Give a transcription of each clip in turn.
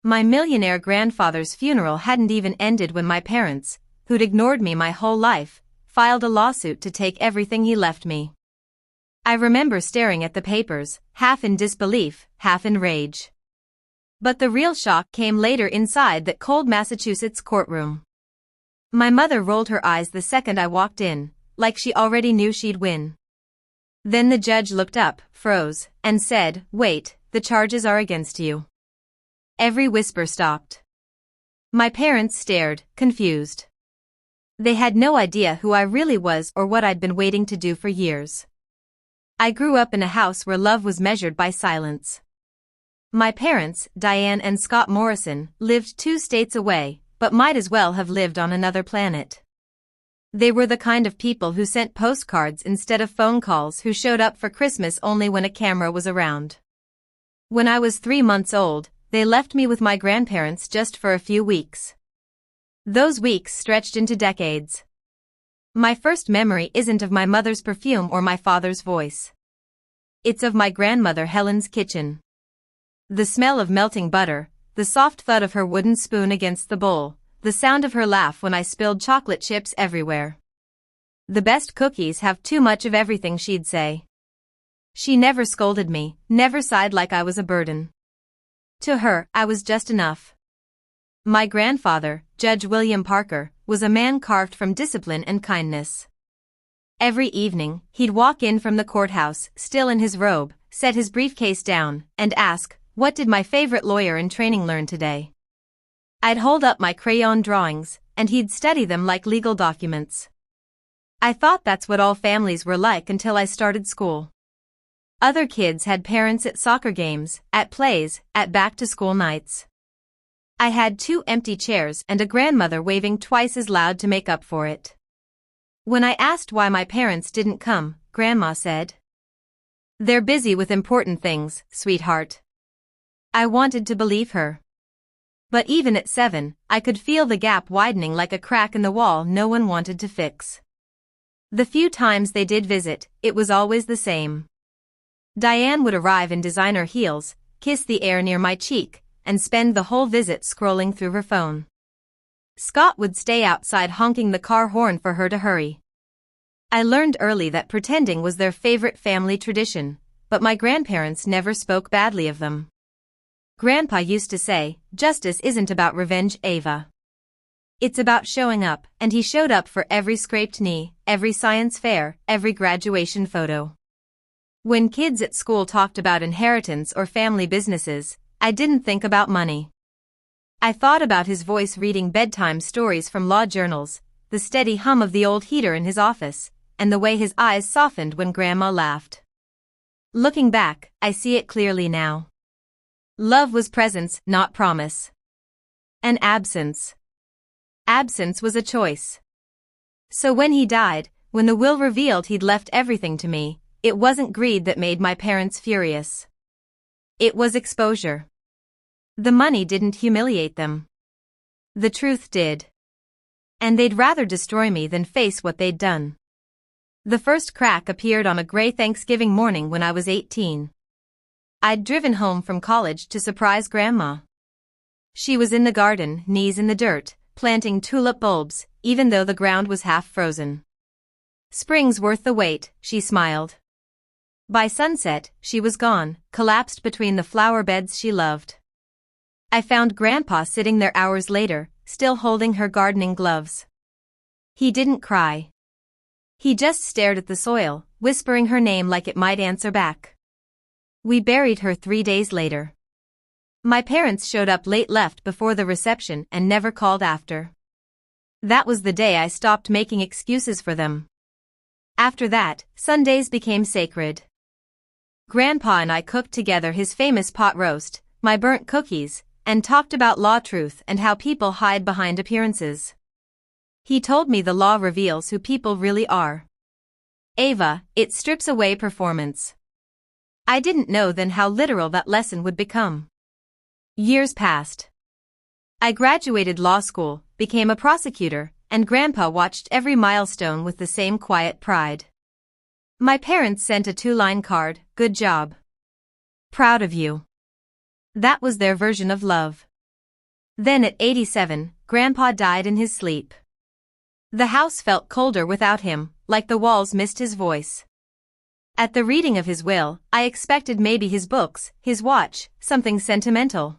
My millionaire grandfather's funeral hadn't even ended when my parents, who'd ignored me my whole life, filed a lawsuit to take everything he left me. I remember staring at the papers, half in disbelief, half in rage. But the real shock came later inside that cold Massachusetts courtroom. My mother rolled her eyes the second I walked in, like she already knew she'd win. Then the judge looked up, froze, and said, "Wait, the charges are against you." Every whisper stopped. My parents stared, confused. They had no idea who I really was or what I'd been waiting to do for years. I grew up in a house where love was measured by silence. My parents, Diane and Scott Morrison, lived 2 states away, but might as well have lived on another planet. They were the kind of people who sent postcards instead of phone calls, who showed up for Christmas only when a camera was around. When I was 3 months old, they left me with my grandparents just for a few weeks. Those weeks stretched into decades. My first memory isn't of my mother's perfume or my father's voice. It's of my grandmother Helen's kitchen. The smell of melting butter, the soft thud of her wooden spoon against the bowl, the sound of her laugh when I spilled chocolate chips everywhere. "The best cookies have too much of everything," she'd say. She never scolded me, never sighed like I was a burden. To her, I was just enough. My grandfather, Judge William Parker, was a man carved from discipline and kindness. Every evening, he'd walk in from the courthouse, still in his robe, set his briefcase down, and ask, "What did my favorite lawyer in training learn today?" I'd hold up my crayon drawings, and he'd study them like legal documents. I thought that's what all families were like until I started school. Other kids had parents at soccer games, at plays, at back-to-school nights. I had 2 empty chairs and a grandmother waving twice as loud to make up for it. When I asked why my parents didn't come, Grandma said, "They're busy with important things, sweetheart." I wanted to believe her. But even at 7, I could feel the gap widening like a crack in the wall no one wanted to fix. The few times they did visit, it was always the same. Diane would arrive in designer heels, kiss the air near my cheek, and spend the whole visit scrolling through her phone. Scott would stay outside honking the car horn for her to hurry. I learned early that pretending was their favorite family tradition, but my grandparents never spoke badly of them. Grandpa used to say, "Justice isn't about revenge, Ava. It's about showing up," and he showed up for every scraped knee, every science fair, every graduation photo. When kids at school talked about inheritance or family businesses, I didn't think about money. I thought about his voice reading bedtime stories from law journals, the steady hum of the old heater in his office, and the way his eyes softened when Grandma laughed. Looking back, I see it clearly now. Love was presence, not promise. And absence. Absence was a choice. So when he died, when the will revealed he'd left everything to me, it wasn't greed that made my parents furious. It was exposure. The money didn't humiliate them. The truth did. And they'd rather destroy me than face what they'd done. The first crack appeared on a gray Thanksgiving morning when I was 18. I'd driven home from college to surprise Grandma. She was in the garden, knees in the dirt, planting tulip bulbs, even though the ground was half frozen. "Spring's worth the wait," she smiled. By sunset, she was gone, collapsed between the flower beds she loved. I found Grandpa sitting there hours later, still holding her gardening gloves. He didn't cry. He just stared at the soil, whispering her name like it might answer back. We buried her 3 days later. My parents showed up late, left before the reception, and never called after. That was the day I stopped making excuses for them. After that, Sundays became sacred. Grandpa and I cooked together his famous pot roast, my burnt cookies, and talked about law, truth, and how people hide behind appearances. He told me the law reveals who people really are. Ava, it strips away performance. I didn't know then how literal that lesson would become. Years passed. I graduated law school, became a prosecutor, and Grandpa watched every milestone with the same quiet pride. My parents sent a 2-line card, "Good job. Proud of you." That was their version of love. Then at 87, Grandpa died in his sleep. The house felt colder without him, like the walls missed his voice. At the reading of his will, I expected maybe his books, his watch, something sentimental.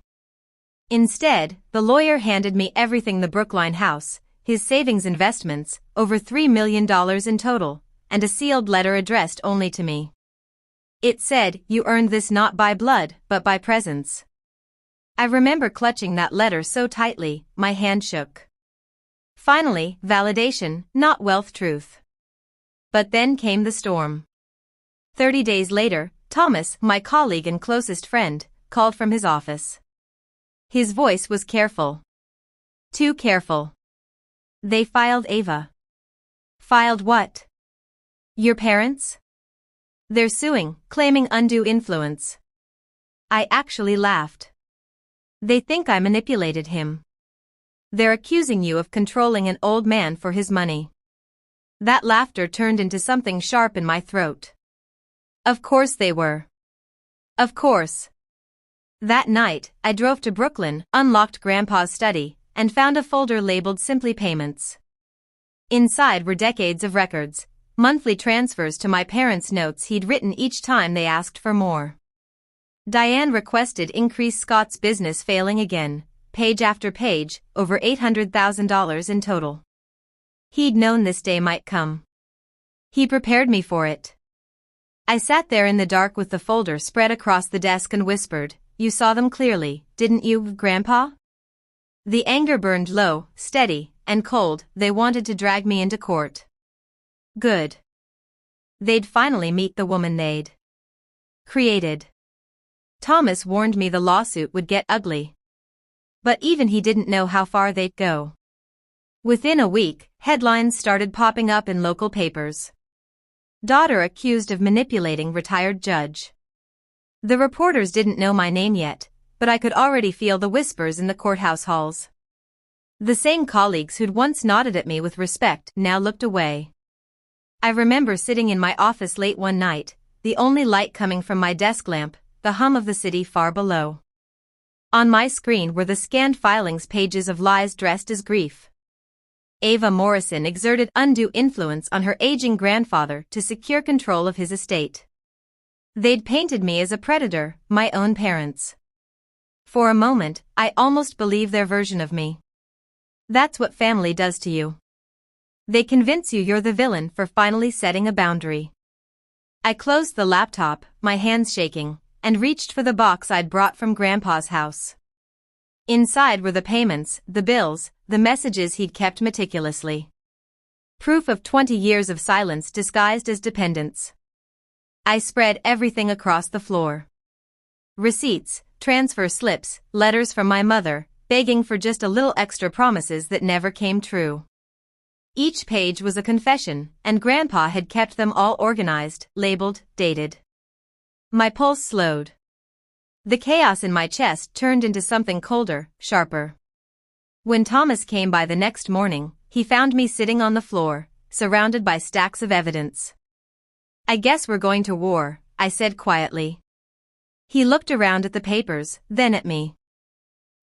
Instead, the lawyer handed me everything: the Brookline house, his savings, investments, over $3 million in total, and a sealed letter addressed only to me. It said, "You earned this not by blood, but by presence." I remember clutching that letter so tightly, my hand shook. Finally, validation, not wealth, truth. But then came the storm. 30 days later, Thomas, my colleague and closest friend, called from his office. His voice was careful. Too careful. "They filed, Ava." "Filed what?" "Your parents? They're suing, claiming undue influence." I actually laughed. "They think I manipulated him. They're accusing you of controlling an old man for his money." That laughter turned into something sharp in my throat. Of course they were. Of course. That night, I drove to Brooklyn, unlocked Grandpa's study, and found a folder labeled simply payments. Inside were decades of records, monthly transfers to my parents' notes he'd written each time they asked for more. Diane requested increase, Scott's business failing again, page after page, over $800,000 in total. He'd known this day might come. He prepared me for it. I sat there in the dark with the folder spread across the desk and whispered, "You saw them clearly, didn't you, Grandpa?" The anger burned low, steady, and cold. They wanted to drag me into court. Good. They'd finally meet the woman they'd created. Thomas warned me the lawsuit would get ugly. But even he didn't know how far they'd go. Within a week, headlines started popping up in local papers. "Daughter accused of manipulating retired judge." The reporters didn't know my name yet, but I could already feel the whispers in the courthouse halls. The same colleagues who'd once nodded at me with respect now looked away. I remember sitting in my office late one night, the only light coming from my desk lamp, the hum of the city far below. On my screen were the scanned filings, pages of lies dressed as grief. Ava Morrison exerted undue influence on her aging grandfather to secure control of his estate. They'd painted me as a predator, my own parents. For a moment, I almost believed their version of me. That's what family does to you. They convince you you're the villain for finally setting a boundary. I closed the laptop, my hands shaking, and reached for the box I'd brought from Grandpa's house. Inside were the payments, the bills, the messages he'd kept meticulously. Proof of 20 years of silence disguised as dependence. I spread everything across the floor. Receipts, transfer slips, letters from my mother, begging for just a little extra, promises that never came true. Each page was a confession, and Grandpa had kept them all organized, labeled, dated. My pulse slowed. The chaos in my chest turned into something colder, sharper. When Thomas came by the next morning, he found me sitting on the floor, surrounded by stacks of evidence. "I guess we're going to war," I said quietly. He looked around at the papers, then at me.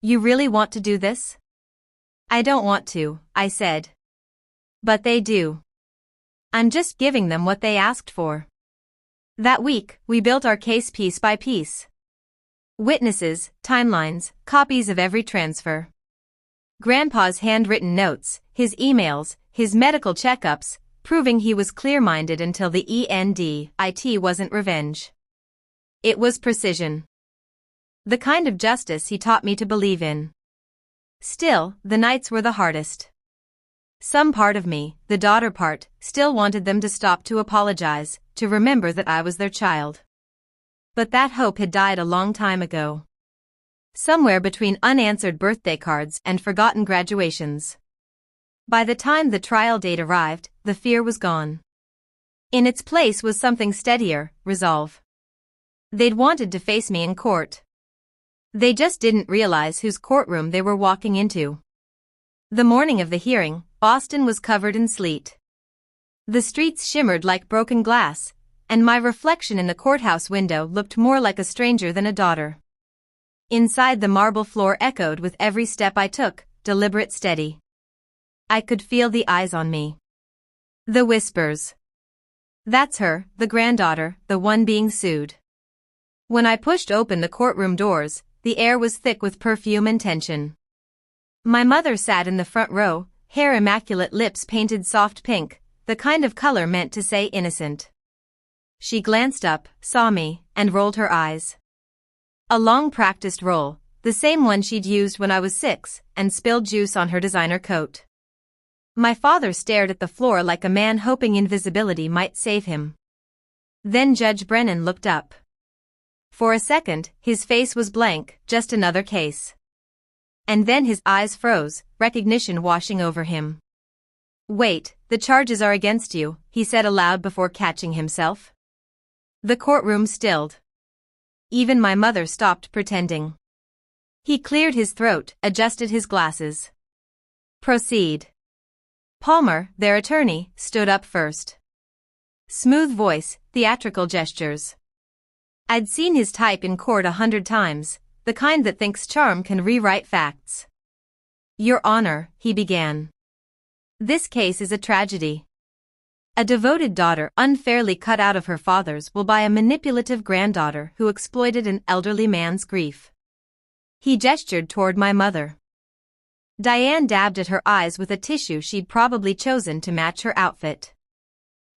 "You really want to do this?" "I don't want to," I said. "But they do. I'm just giving them what they asked for." That week, we built our case piece by piece. Witnesses, timelines, copies of every transfer. Grandpa's handwritten notes, his emails, his medical checkups, proving he was clear-minded until the end. It wasn't revenge. It was precision. The kind of justice he taught me to believe in. Still, the nights were the hardest. Some part of me, the daughter part, still wanted them to stop, to apologize, to remember that I was their child. But that hope had died a long time ago. Somewhere between unanswered birthday cards and forgotten graduations. By the time the trial date arrived, the fear was gone. In its place was something steadier, resolve. They'd wanted to face me in court. They just didn't realize whose courtroom they were walking into. The morning of the hearing, Boston was covered in sleet. The streets shimmered like broken glass, and my reflection in the courthouse window looked more like a stranger than a daughter. Inside, the marble floor echoed with every step I took, deliberate, steady. I could feel the eyes on me. The whispers. That's her, the granddaughter, the one being sued. When I pushed open the courtroom doors, the air was thick with perfume and tension. My mother sat in the front row, hair immaculate, lips painted soft pink, the kind of color meant to say innocent. She glanced up, saw me, and rolled her eyes. A long practiced roll, the same one she'd used when I was 6, and spilled juice on her designer coat. My father stared at the floor like a man hoping invisibility might save him. Then Judge Brennan looked up. For a second, his face was blank, just another case. And then his eyes froze, recognition washing over him. Wait, the charges are against you, he said aloud before catching himself. The courtroom stilled. Even my mother stopped pretending. He cleared his throat, adjusted his glasses. Proceed. Palmer, their attorney, stood up first. Smooth voice, theatrical gestures. I'd seen his type in court 100 times, the kind that thinks charm can rewrite facts. Your Honor, he began. This case is a tragedy. A devoted daughter unfairly cut out of her father's will by a manipulative granddaughter who exploited an elderly man's grief. He gestured toward my mother. Diane dabbed at her eyes with a tissue she'd probably chosen to match her outfit.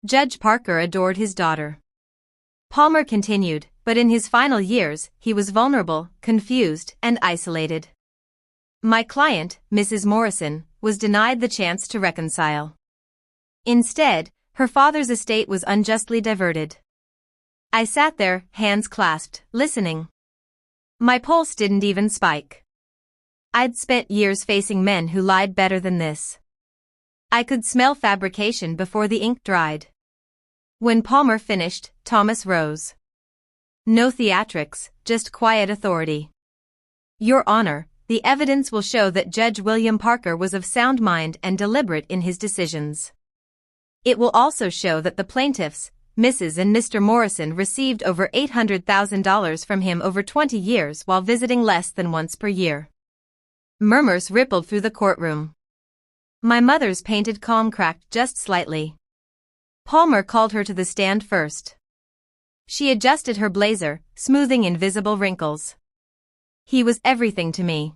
Judge Parker adored his daughter. Palmer continued, but in his final years, he was vulnerable, confused, and isolated. My client, Mrs. Morrison, was denied the chance to reconcile. Instead, her father's estate was unjustly diverted. I sat there, hands clasped, listening. My pulse didn't even spike. I'd spent years facing men who lied better than this. I could smell fabrication before the ink dried. When Palmer finished, Thomas rose. No theatrics, just quiet authority. Your Honor, the evidence will show that Judge William Parker was of sound mind and deliberate in his decisions. It will also show that the plaintiffs, Mrs. and Mr. Morrison, received over $800,000 from him over 20 years while visiting less than once per year. Murmurs rippled through the courtroom. My mother's painted calm cracked just slightly. Palmer called her to the stand first. She adjusted her blazer, smoothing invisible wrinkles. He was everything to me.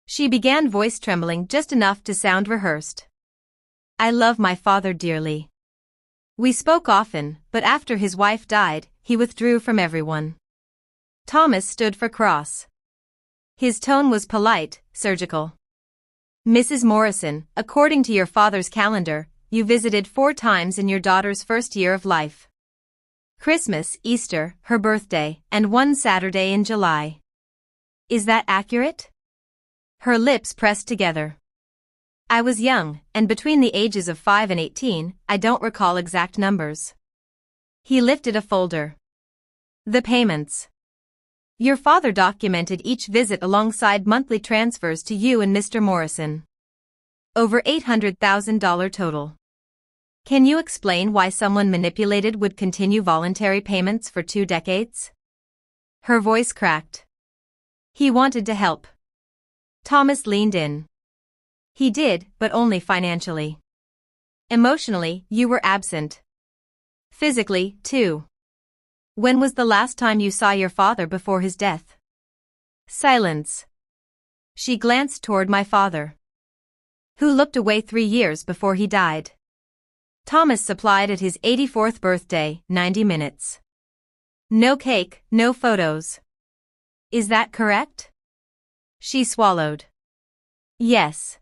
She began, voice trembling just enough to sound rehearsed. I love my father dearly. We spoke often, but after his wife died, he withdrew from everyone. Thomas stood for cross. His tone was polite, surgical. Mrs. Morrison, according to your father's calendar, you visited 4 times in your daughter's first year of life. Christmas, Easter, her birthday, and 1 Saturday in July. Is that accurate? Her lips pressed together. I was young, and between the ages of 5 and 18, I don't recall exact numbers. He lifted a folder. The payments. Your father documented each visit alongside monthly transfers to you and Mr. Morrison. Over $800,000 total. Can you explain why someone manipulated would continue voluntary payments for 2 decades? Her voice cracked. He wanted to help. Thomas leaned in. He did, but only financially. Emotionally, you were absent. Physically, too. When was the last time you saw your father before his death? Silence. She glanced toward my father, who looked away 3 years before he died. Thomas supplied at his 84th birthday, 90 minutes. No cake, no photos. Is that correct? She swallowed. Yes.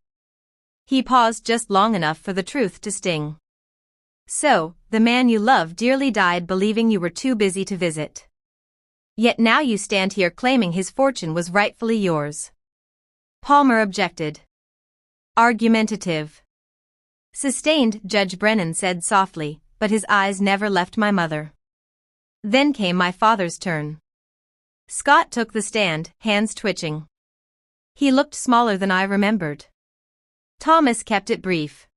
He paused just long enough for the truth to sting. So, the man you love dearly died believing you were too busy to visit. Yet now you stand here claiming his fortune was rightfully yours. Palmer objected. Argumentative. Sustained, Judge Brennan said softly, but his eyes never left my mother. Then came my father's turn. Scott took the stand, hands twitching. He looked smaller than I remembered. Thomas kept it brief.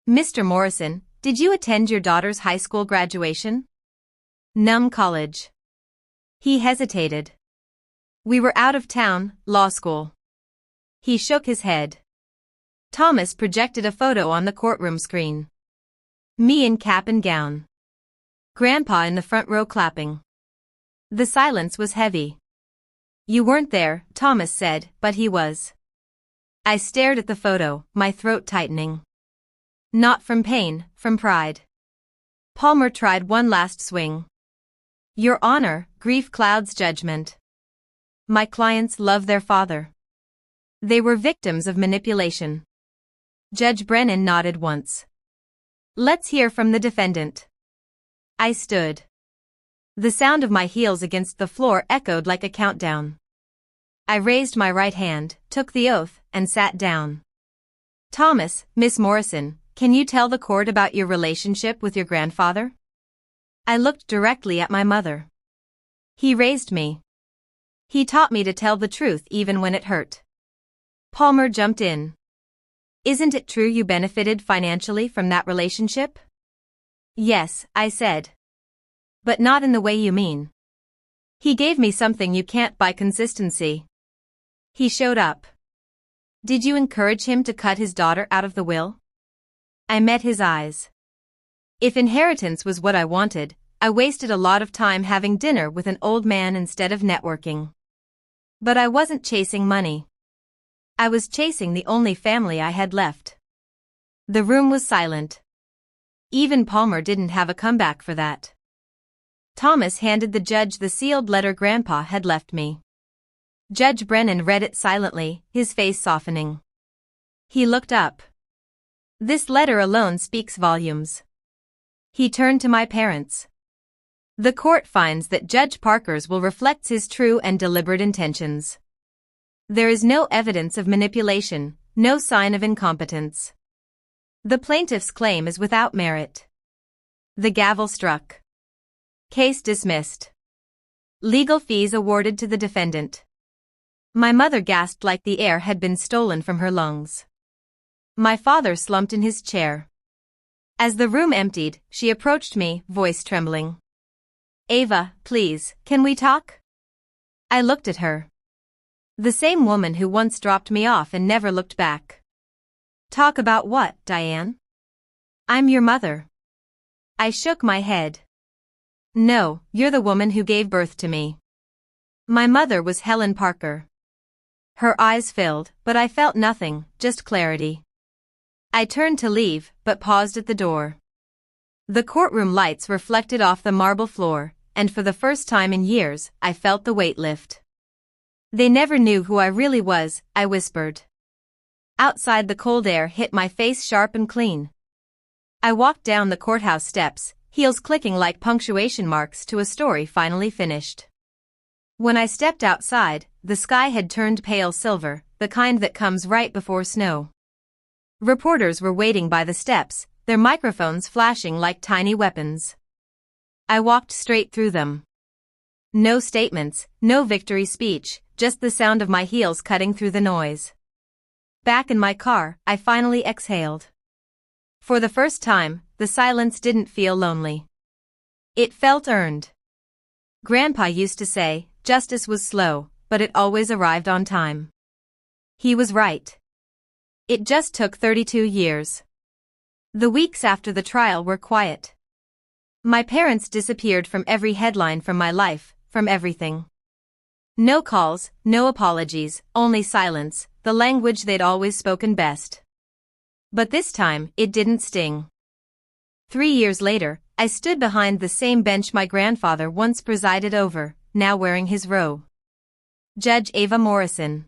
Mr. Morrison, did you attend your daughter's high school graduation? College. He hesitated. We were out of town, law school. He shook his head. Thomas projected a photo on the courtroom screen. Me in cap and gown. Grandpa in the front row clapping. The silence was heavy. You weren't there, Thomas said, but he was. I stared at the photo, my throat tightening. Not from pain, from pride. Palmer tried one last swing. Your Honor, grief clouds judgment. My clients love their father. They were victims of manipulation. Judge Brennan nodded once. Let's hear from the defendant. I stood. The sound of my heels against the floor echoed like a countdown. I raised my right hand, took the oath, and sat down. Thomas, Miss Morrison, can you tell the court about your relationship with your grandfather? I looked directly at my mother. He raised me. He taught me to tell the truth even when it hurt. Palmer jumped in. Isn't it true you benefited financially from that relationship? Yes, I said. But not in the way you mean. He gave me something you can't buy: consistency. He showed up. Did you encourage him to cut his daughter out of the will? I met his eyes. If inheritance was what I wanted, I wasted a lot of time having dinner with an old man instead of networking. But I wasn't chasing money. I was chasing the only family I had left. The room was silent. Even Palmer didn't have a comeback for that. Thomas handed the judge the sealed letter Grandpa had left me. Judge Brennan read it silently, his face softening. He looked up. This letter alone speaks volumes. He turned to my parents. The court finds that Judge Parker's will reflects his true and deliberate intentions. There is no evidence of manipulation, no sign of incompetence. The plaintiff's claim is without merit. The gavel struck. Case dismissed. Legal fees awarded to the defendant. My mother gasped like the air had been stolen from her lungs. My father slumped in his chair. As the room emptied, she approached me, voice trembling. Ava, please, can we talk? I looked at her. The same woman who once dropped me off and never looked back. Talk about what, Diane? I'm your mother. I shook my head. No, you're the woman who gave birth to me. My mother was Helen Parker. Her eyes filled, but I felt nothing, just clarity. I turned to leave, but paused at the door. The courtroom lights reflected off the marble floor, and for the first time in years, I felt the weight lift. They never knew who I really was, I whispered. Outside, the cold air hit my face sharp and clean. I walked down the courthouse steps, heels clicking like punctuation marks to a story finally finished. When I stepped outside, the sky had turned pale silver, the kind that comes right before snow. Reporters were waiting by the steps, their microphones flashing like tiny weapons. I walked straight through them. No statements, no victory speech, just the sound of my heels cutting through the noise. Back in my car, I finally exhaled. For the first time, the silence didn't feel lonely. It felt earned. Grandpa used to say, justice was slow, but it always arrived on time. He was right. It just took 32 years. The weeks after the trial were quiet. My parents disappeared from every headline, from my life, from everything. No calls, no apologies, only silence, the language they'd always spoken best. But this time, it didn't sting. 3 years later, I stood behind the same bench my grandfather once presided over, now wearing his robe. Judge Ava Morrison.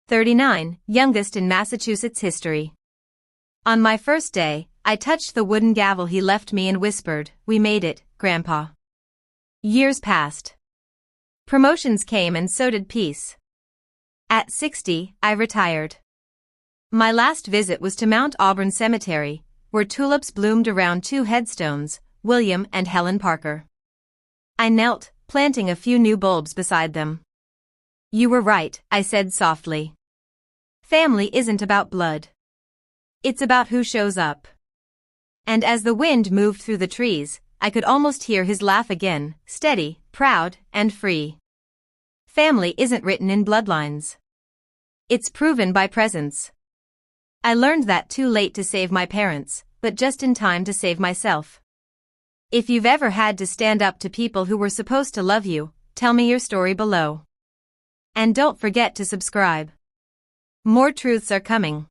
39, youngest in Massachusetts history. On my first day, I touched the wooden gavel he left me and whispered, "We made it, Grandpa." Years passed. Promotions came and so did peace. At 60, I retired. My last visit was to Mount Auburn Cemetery, where tulips bloomed around 2 headstones, William and Helen Parker. I knelt, planting a few new bulbs beside them. You were right, I said softly. Family isn't about blood. It's about who shows up. And as the wind moved through the trees, I could almost hear his laugh again, steady, proud, and free. family isn't written in bloodlines. It's proven by presence. I learned that too late to save my parents, but just in time to save myself. If you've ever had to stand up to people who were supposed to love you, tell me your story below. And don't forget to subscribe. More truths are coming.